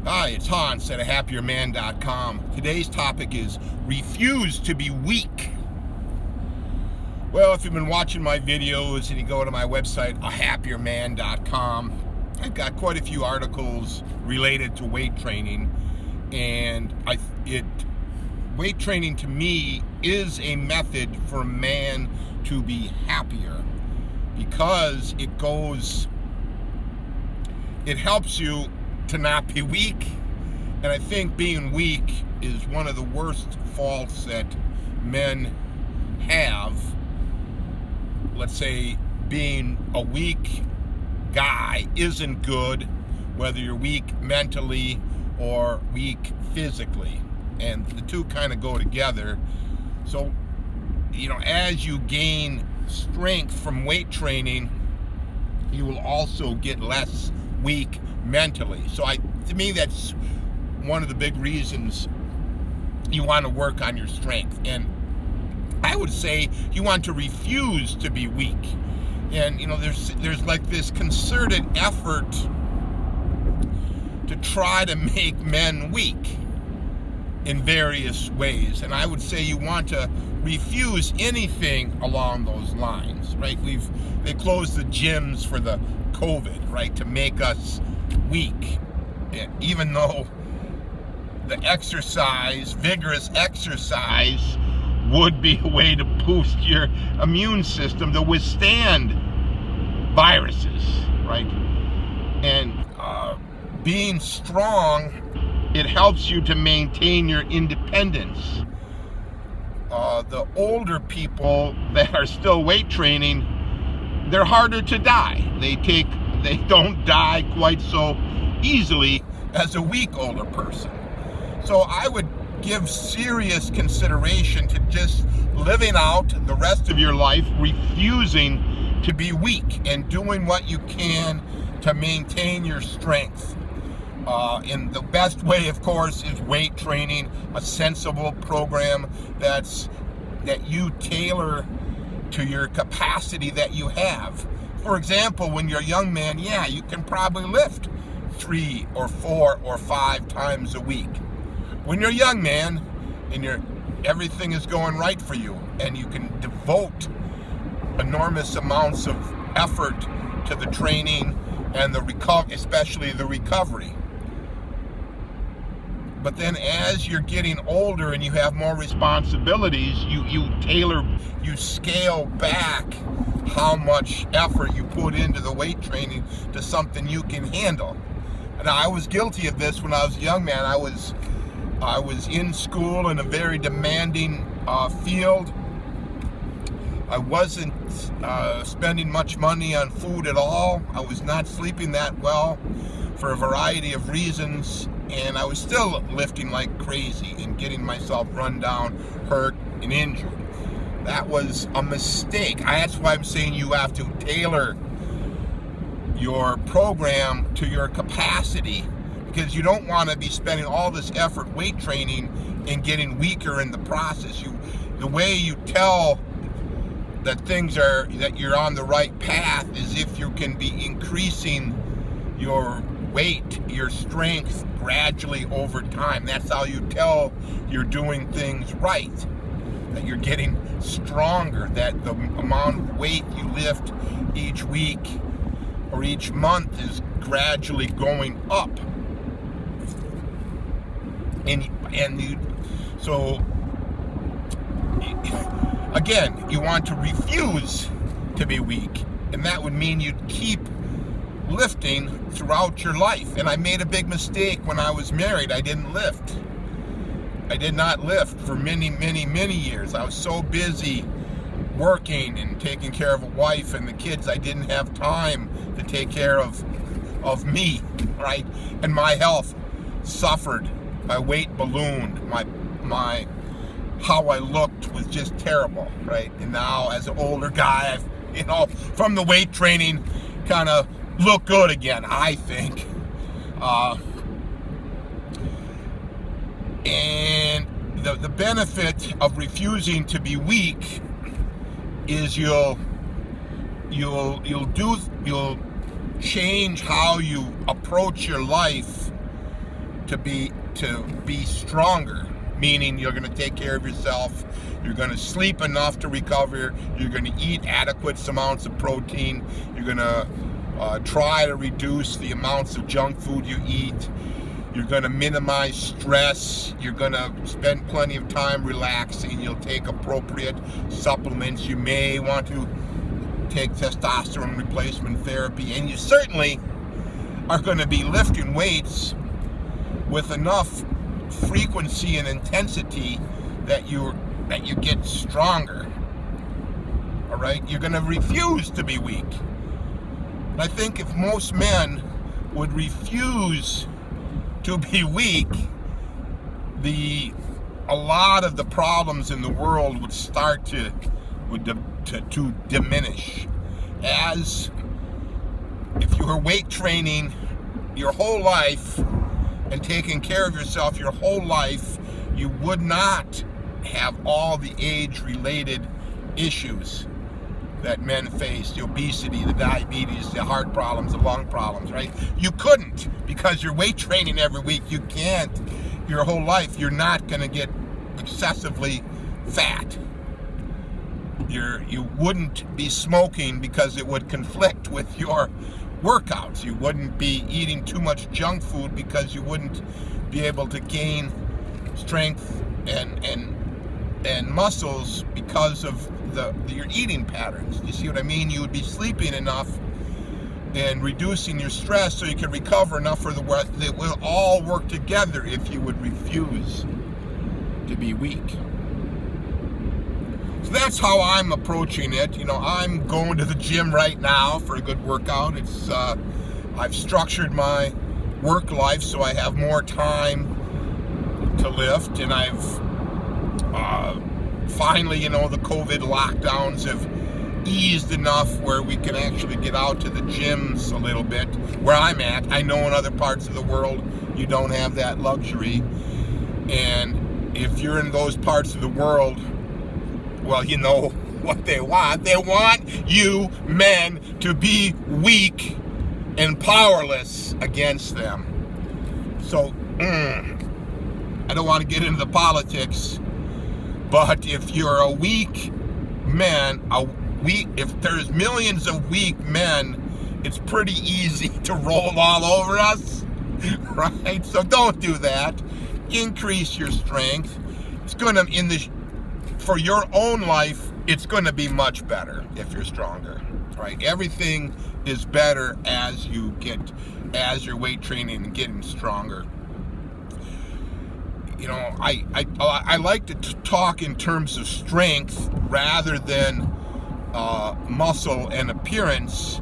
Hi, it's Hans at ahappierman.com. Today's topic is refuse to be weak. Well, if you've been watching my videos and you go to my website, ahappierman.com, I've got quite a few articles related to weight training. And weight training to me is a method for a man to be happier because it helps you to not be weak. And I think being weak is one of the worst faults that men have. Let's say being a weak guy isn't good, whether you're weak mentally or weak physically, and the two kind of go together. So, as you gain strength from weight training, you will also get less weak mentally. So to me, that's one of the big reasons you want to work on your strength. And I would say you want to refuse to be weak. And there's like this concerted effort to try to make men weak in various ways. And I would say you want to refuse anything along those lines, right? They closed the gyms for the COVID, right, to make us weak. Even though the vigorous exercise would be a way to boost your immune system to withstand viruses, right? And being strong, it helps you to maintain your independence. The older people that are still weight training, they're harder to die. They don't die quite so easily as a weak older person. So I would give serious consideration to just living out the rest of your life refusing to be weak and doing what you can to maintain your strength. And the best way, of course, is weight training, a sensible program that you tailor to your capacity that you have. For example, when you're a young man, you can probably lift 3 or 4 or 5 times a week. When you're a young man and everything is going right for you and you can devote enormous amounts of effort to the training and especially the recovery. But then as you're getting older and you have more responsibilities, you scale back how much effort you put into the weight training to something you can handle. Now, I was guilty of this when I was a young man. I was in school in a very demanding field. I wasn't spending much money on food at all. I was not sleeping that well for a variety of reasons. And I was still lifting like crazy and getting myself run down, hurt, and injured. That was a mistake. That's why I'm saying you have to tailor your program to your capacity, because you don't want to be spending all this effort weight training and getting weaker in the process. The way you tell that you're on the right path is if you can be increasing your weight, your strength gradually over time. That's how you tell you're doing things right, that you're getting stronger, that the amount of weight you lift each week or each month is gradually going up. So again, you want to refuse to be weak, and that would mean you'd keep lifting throughout your life. And I made a big mistake when I was married. I didn't lift. I did not lift for many, many, many years. I was so busy working and taking care of a wife and the kids, I didn't have time to take care of me, right? And my health suffered. My weight ballooned. My how I looked was just terrible, right? And now, as an older guy, from the weight training, kind of look good again, I think. And the benefit of refusing to be weak is you'll change how you approach your life to be stronger, meaning you're going to take care of yourself, you're going to sleep enough to recover, you're going to eat adequate amounts of protein, you're going to try to reduce the amounts of junk food you eat, you're going to minimize stress, you're going to spend plenty of time relaxing, you'll take appropriate supplements, you may want to take testosterone replacement therapy, and you certainly are going to be lifting weights with enough frequency and intensity that you get stronger. All right, you're going to refuse to be weak. I think if most men would refuse to be weak, a lot of the problems in the world would start to diminish. As if you were weight training your whole life and taking care of yourself your whole life, you would not have all the age-related issues that men face, the obesity, the diabetes, the heart problems, the lung problems, right? You couldn't, because you're weight training every week. You can't, your whole life, you're not going to get excessively fat. You wouldn't be smoking because it would conflict with your workouts. You wouldn't be eating too much junk food because you wouldn't be able to gain strength and muscles because of your eating patterns. You see what I mean? You would be sleeping enough and reducing your stress so you can recover enough for the work. They will all work together if you would refuse to be weak. So that's how I'm approaching it. I'm going to the gym right now for a good workout. I've structured my work life so I have more time to lift, and I've finally, the COVID lockdowns have eased enough where we can actually get out to the gyms a little bit. Where I'm at, I know in other parts of the world you don't have that luxury, and if you're in those parts of the world, well, you know what they want. They want you men to be weak and powerless against them. So, I don't want to get into the politics, but if you're a weak man, if there's millions of weak men, it's pretty easy to roll all over us, right? So don't do that. Increase your strength. It's going to, for your own life, it's going to be much better if you're stronger, right? Everything is better as you're weight training and getting stronger. I like to talk in terms of strength rather than muscle and appearance,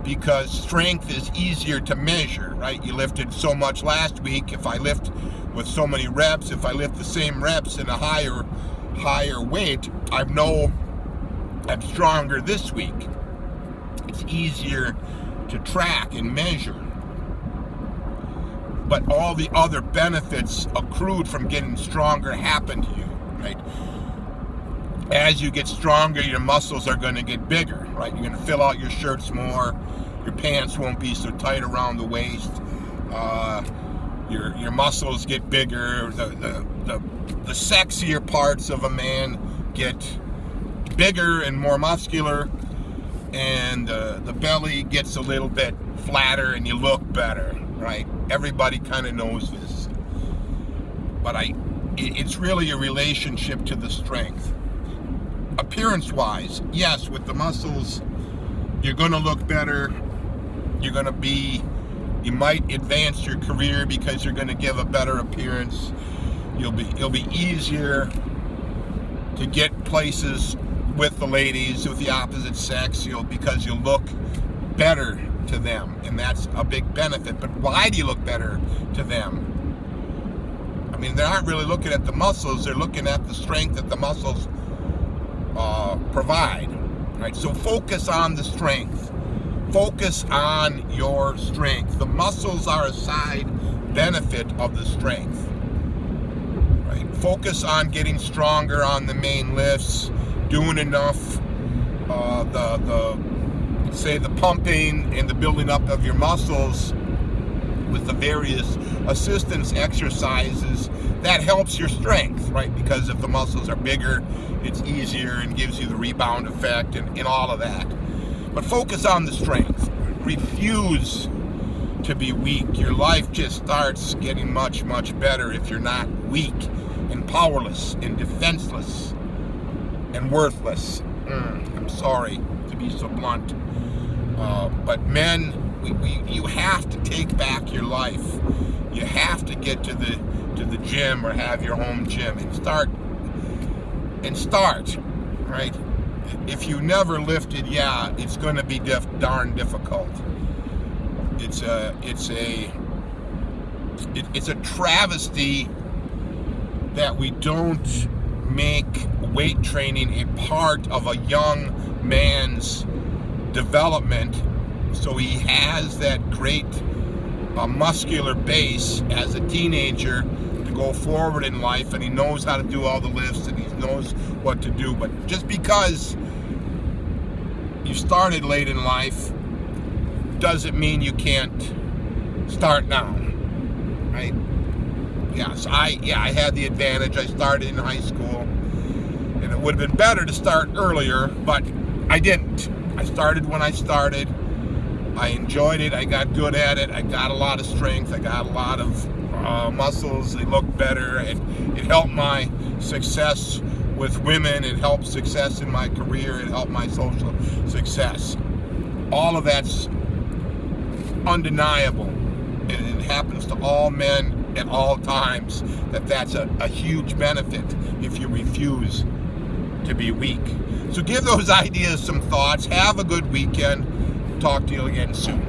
because strength is easier to measure, right? You lifted so much last week. If I lift with so many reps, if I lift the same reps in a higher weight, I know I'm stronger this week. It's easier to track and measure. But all the other benefits accrued from getting stronger happen to you, right? As you get stronger, your muscles are going to get bigger, right? You're going to fill out your shirts more. Your pants won't be so tight around the waist. Your muscles get bigger. The sexier parts of a man get bigger and more muscular, and the belly gets a little bit flatter, and you look better, right? Everybody kind of knows this, but it's really a relationship to the strength. Appearance-wise, yes, with the muscles, you're going to look better. You might advance your career because you're going to give a better appearance. It'll be easier to get places with the ladies, with the opposite sex, because you'll look better to them, and that's a big benefit. But why do you look better to them? I mean, they aren't really looking at the muscles, they're looking at the strength that the muscles provide, right? So focus on the strength. Focus on your strength. The muscles are a side benefit of the strength, right? Focus on getting stronger on the main lifts, doing enough, the pumping and the building up of your muscles with the various assistance exercises that helps your strength, right? Because if the muscles are bigger, it's easier and gives you the rebound effect and all of that. But focus on the strength. Refuse to be weak. Your life just starts getting much, much better if you're not weak and powerless and defenseless and worthless. I'm sorry to be so blunt. But men, you have to take back your life. You have to get to the gym or have your home gym and start, right? If you never lifted, yeah, it's going to be darn difficult. It's a travesty that we don't make weight training a part of a young man's development, so he has that great muscular base as a teenager to go forward in life, and he knows how to do all the lifts and he knows what to do. But just because you started late in life doesn't mean you can't start now, right? Yes, I had the advantage. I started in high school, and it would have been better to start earlier, but I didn't. I started when I started. I enjoyed it. I got good at it. I got a lot of strength. I got a lot of muscles. They looked better. It helped my success with women. It helped success in my career. It helped my social success. All of that's undeniable. And it happens to all men at all times. That's a huge benefit if you refuse to be weak. So give those ideas some thoughts. Have a good weekend. Talk to you again soon.